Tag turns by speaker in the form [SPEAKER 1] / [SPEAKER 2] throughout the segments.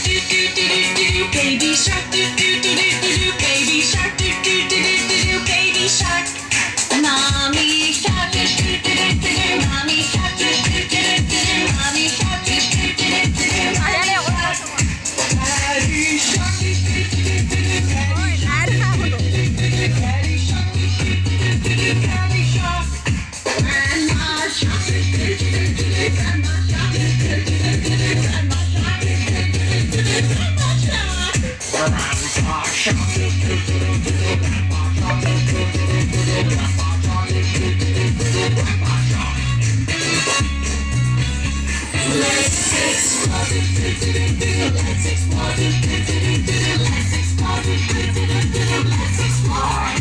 [SPEAKER 1] do do do do do. Baby shark, do do do do do do. Baby shark, do do do do do do. Baby shark. Mommy shark, do do do do do do. Mommy shark, do do do do do do. Mommy shark, do do do do do do. Daddy shark, do do do do do do. Daddy shark, do do do do do. Daddy shark, do do do do do. Daddy shark. Grandma shark, do do do do do. Grandma shark, do do do do do. Grandma shark, do do do do do. Grandma shark. Grandpa shark, do do do do do. Grandpa shark, do do do do do. Grandpa shark, do do do do do. Grandpa shark. Let's explore, do do do do do. Let's explore, do do do do do. Let's explore, do do do do do. Let's explore.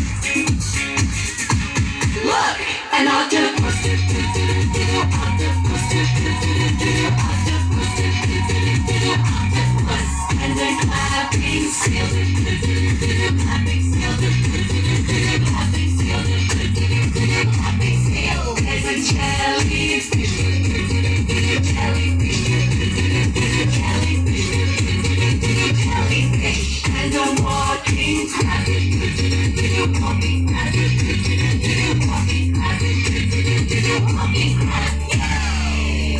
[SPEAKER 1] Look, an octopus, do do do do do. Octopus, do do do do do. Octopus, do do do do do. Octopus, and a clapping seal, do do do do do. Clapping seal, do do do do do. Clapping seal, do do do do do. Clapping seal. There's a jellyfish, do do do do do. Jellyfish, do do do do do. Jellyfish, do do do do do. Jellyfish, and a walking crab, do do do do do. Walking crab, do do do do do. Walking crab, do do do do do. Walking crab, yay!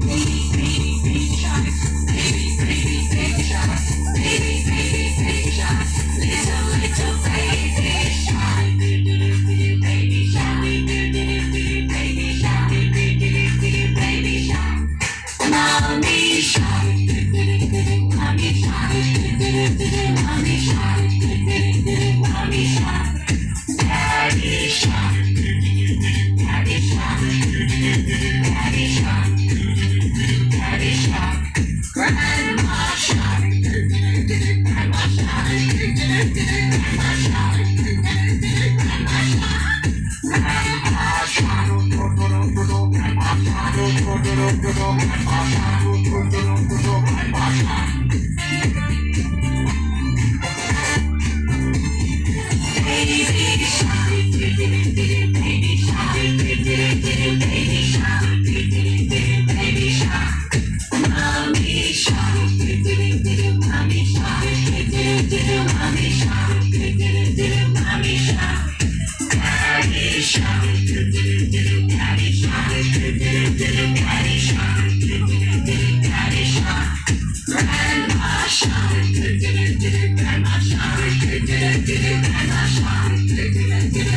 [SPEAKER 1] Baby, baby sharks, baby, baby, baby sharks, baby, baby, baby sharks, little, little baby shark, do do do do, baby shark, do do do do, baby shark, do do do do, baby shark, mommy shark, do do do do, mommy shark, do do do do, mommy shark, do do do do, mommy shark, daddy shark, do do do do, daddy shark, do do do do, daddy shark, do do do do, daddy shark, grandma shark, do do do do, grandma shark, do do do do, grandma shark, do do do do, grandma shark, grandpa shark, do do do do do, grandpa shark, do do do do do, grandpa shark, do do do do do, grandpa shark. Baby shark, do do do do, baby shark, do do do do, baby shark, do do do do, baby shark. Mommy shark, do do do do, mommy shark, do do do do, mommy shark, do do do do, mommy shark. Daddy shark, do do do do, daddy shark, do do do do, daddy shark, do do do do, daddy shark. Grandma shark, do do do do, grandma shark, do do do do, grandma shark, do do do do,